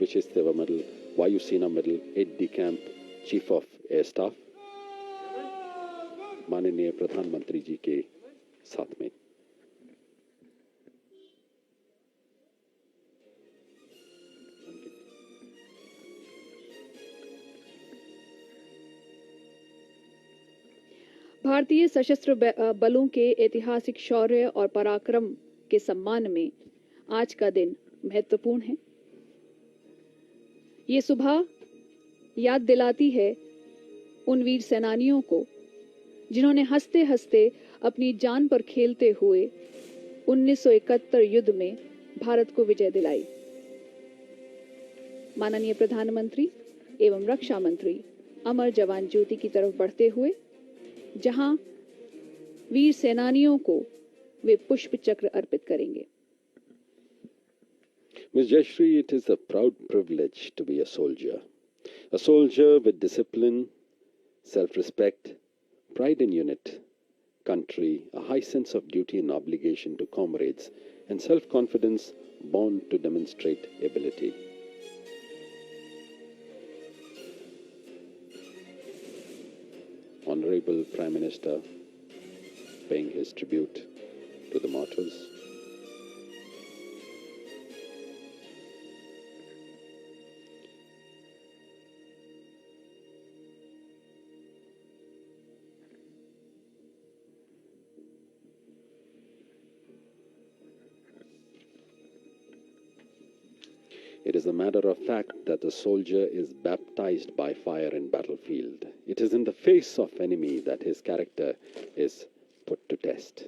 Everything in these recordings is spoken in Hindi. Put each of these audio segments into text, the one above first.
विशिष्ट सेवा मेडल, वायु सेना medal, Ed D camp chief of air staff माननीय प्रधानमंत्री जी के साथ में। भारतीय सशस्त्र बलों के ऐतिहासिक शौर्य और पराक्रम के सम्मान में आज का दिन महत्वपूर्ण है। ये सुबह याद दिलाती है उन वीर सेनानियों को जिन्होंने हंसते हंसते अपनी जान पर खेलते हुए 1971 युद्ध में भारत को विजय दिलाई। माननीय प्रधानमंत्री एवं रक्षा मंत्री अमर जवान ज्योति की तरफ बढ़ते हुए जहां वीर सेनानियों को वे पुष्प चक्र अर्पित करेंगे। Ms. Jayashree, it is a proud privilege to be a soldier with discipline, self-respect, pride in unit, country, a high sense of duty and obligation to comrades, and self-confidence born to demonstrate ability. Honorable Prime Minister paying his tribute to the martyrs. It is a matter of fact that a soldier is baptized by fire in battlefield. It is in the face of enemy that his character is put to test.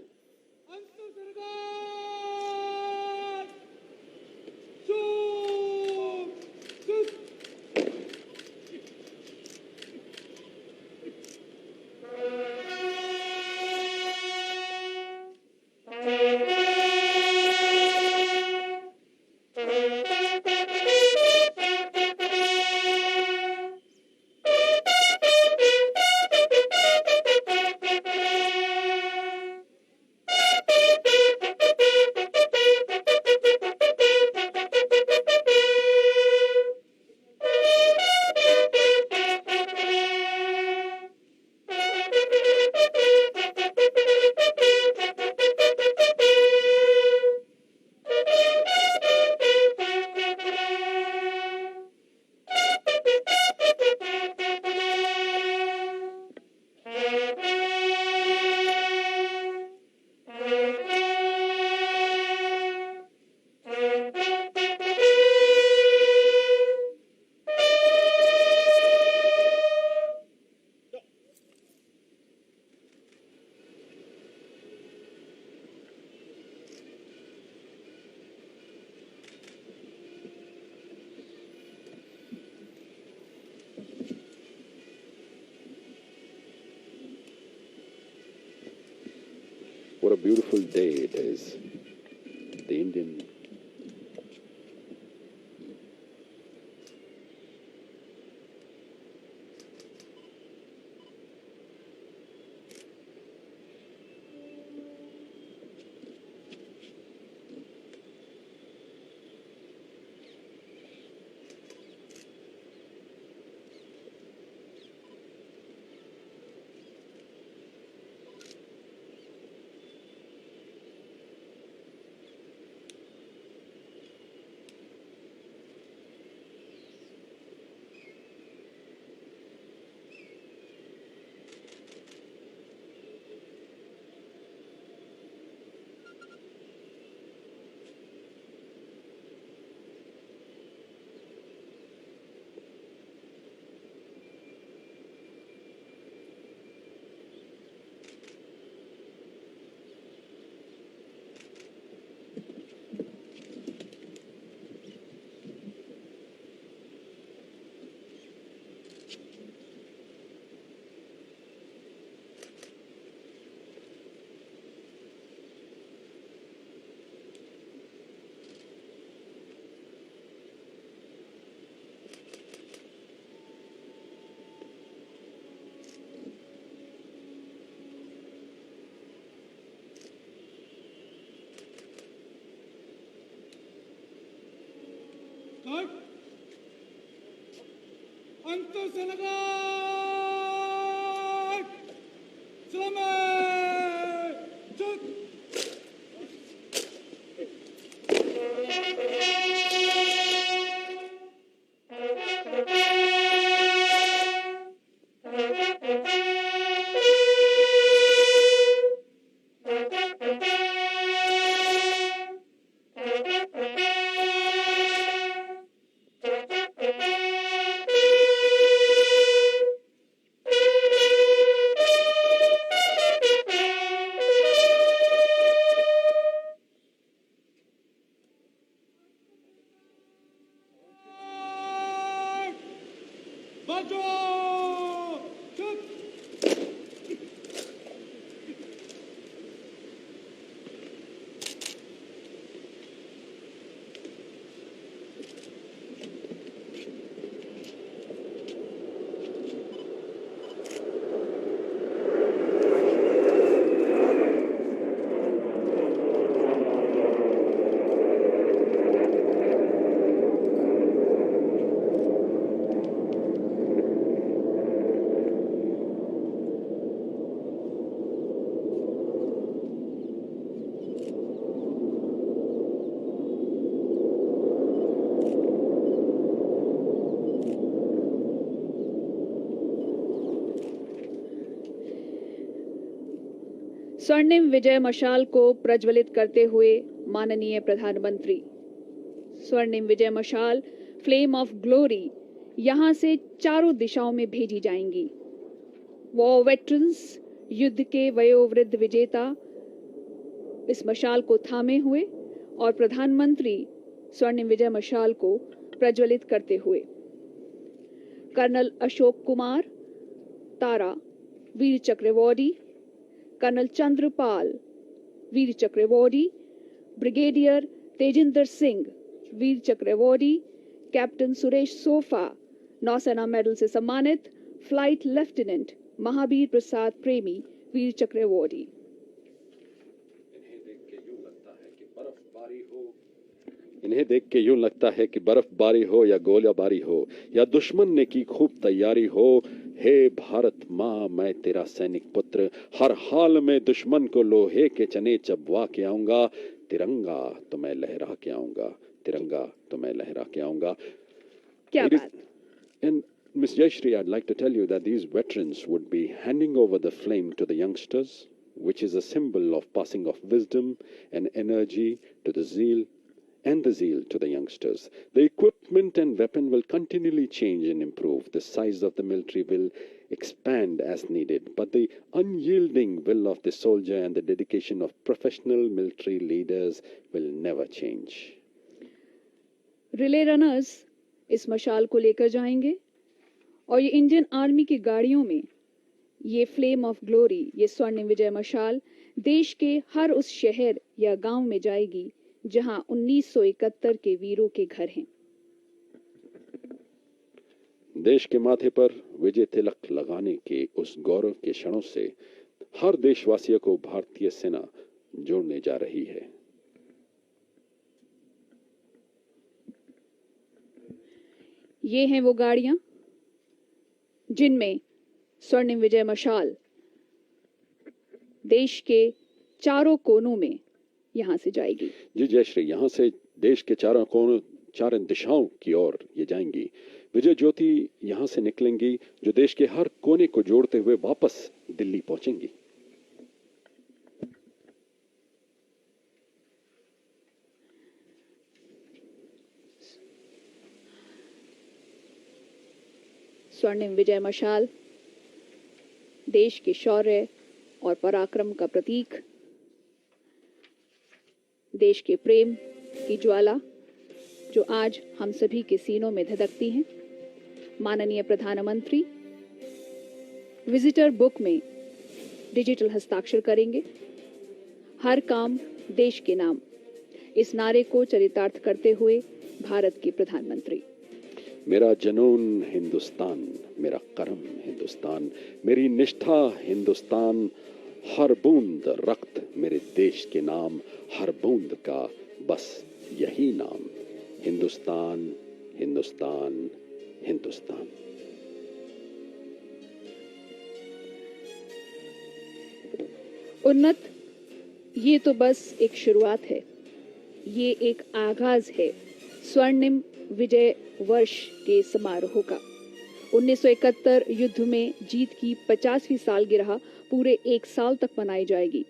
What a beautiful day it is. The Indian Antarsenagat! Salame! Chut! Bajo! Chut! स्वर्णिम विजय मशाल को प्रज्वलित करते हुए माननीय प्रधानमंत्री। स्वर्णिम विजय मशाल फ्लेम ऑफ ग्लोरी यहां से चारों दिशाओं में भेजी जाएंगी। वॉर वेटरन्स, युद्ध के वयोवृद्ध विजेता इस मशाल को थामे हुए और प्रधानमंत्री स्वर्णिम विजय मशाल को प्रज्वलित करते हुए। कर्नल अशोक कुमार तारा वीर चक्र अवॉर्डी, कर्नल चंद्रपाल वीर चक्र अवॉर्डी, ब्रिगेडियर तेजिंदर सिंह वीर चक्र अवॉर्डी, कैप्टन सुरेश सोफा नौसेना मेडल से सम्मानित, फ्लाइट लेफ्टिनेंट महावीर प्रसाद प्रेमी वीर चक्र अवॉर्डी। इन्हें देख के यूं लगता है कि बर्फबारी हो या गोलाबारी हो या दुश्मन ने की खूब तैयारी हो, हे भारत माँ मैं तेरा सैनिक पुत्र, हर हाल में दुश्मन को लोहे के चने चबवा के आऊंगा, तिरंगा तो मैं लहरा के आऊंगा, तिरंगा तो मैं लहरा के आऊंगा। क्या बात। And Ms. Jayashree, I'd like to tell you that these veterans would be handing over the flame to the youngsters, which is a symbol of passing of wisdom and energy to the zeal to the youngsters. The equipment and weapon will continually change and improve. The size of the military will expand as needed, but the unyielding will of the soldier and the dedication of professional military leaders will never change. Relay runners इस मशाल को लेकर जाएंगे और ये इंडियन आर्मी की गाड़ियों में ये फ्लेम ऑफ ग्लोरी, ये स्वर्णिम विजय मशाल देश के हर उस शहर या गांव में जाएगी जहां 1971 के वीरों के घर हैं। देश के माथे पर विजय तिलक लगाने के उस गौरव के क्षणों से हर देशवासियों को भारतीय सेना जोड़ने जा रही है। ये हैं वो गाड़ियां जिनमें स्वर्णिम विजय मशाल देश के चारों कोनों में यहां से जाएगी। जी जयश्री, यहां से देश के चारों कोनों, चारों दिशाओं की ओर ये जाएंगी। विजय ज्योति यहां से निकलेंगी जो देश के हर कोने को जोड़ते हुए वापस दिल्ली पहुंचेंगी। स्वर्णिम विजय मशाल देश के शौर्य और पराक्रम का प्रतीक, देश के प्रेम की ज्वाला जो आज हम सभी के सीनों में धधकती हैं। माननीय प्रधानमंत्री विजिटर बुक में डिजिटल हस्ताक्षर करेंगे। हर काम देश के नाम, इस नारे को चरितार्थ करते हुए भारत के प्रधानमंत्री। मेरा जनून हिंदुस्तान, मेरा कर्म हिंदुस्तान, मेरी निष्ठा हिंदुस्तान, हर बूंद रक्त मेरे देश के नाम, हर बूंद का बस यही नाम, हिंदुस्तान हिंदुस्तान हिंदुस्तान। उन्नत, ये तो बस एक शुरुआत है, ये एक आगाज है स्वर्णिम विजय वर्ष के समारोह का। 1971 युद्ध में जीत की 50वीं सालगिरह पूरे एक साल तक मनाई जाएगी।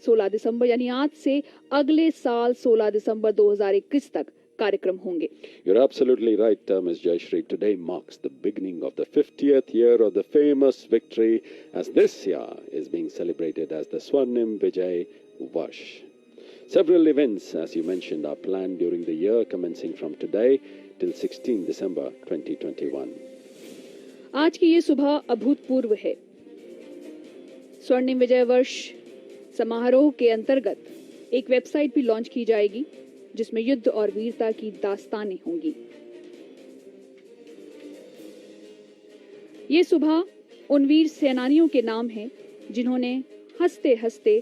16 दिसंबर यानी आज से अगले साल 16 दिसंबर 2021 तक कार्यक्रम होंगे। You're absolutely right, Ms. Jayashree. Today marks the beginning of the 50th year of the famous victory, as this year is being celebrated as the Swarnim Vijay Varsh. Several events, as you mentioned, are planned during the year, commencing from today till 16 December 2021. आज की ये सुबह अभूतपूर्व है। स्वर्णिम विजय वर्ष समारोह के अंतर्गत एक वेबसाइट भी लॉन्च की जाएगी, जिसमें युद्ध और वीरता की दास्तानें होंगी। ये सुबह उन वीर सेनानियों के नाम है जिन्होंने हंसते हंसते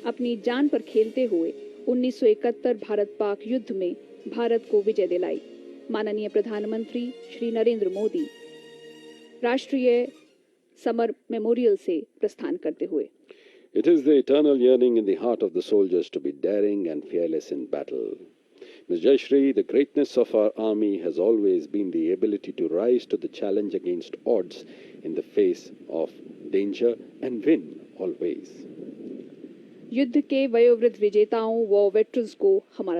अपनी जान पर खेलते हुए 1971 भारत पाक युद्ध में भारत को विजय दिलाई। माननीय प्रधानमंत्री श्री नरेंद्र मोदी राष्ट्रीय समर मेमोरियल से प्रस्थान करते हुए। It is the eternal yearning in the heart of the soldiers to be daring and fearless in battle. Ms. Jayashree, the greatness of our army has always been the ability to rise to the challenge against odds in the face of danger and win always. युद्ध के वयोवृद्ध विजेताओं व वेटरन्स को हमारा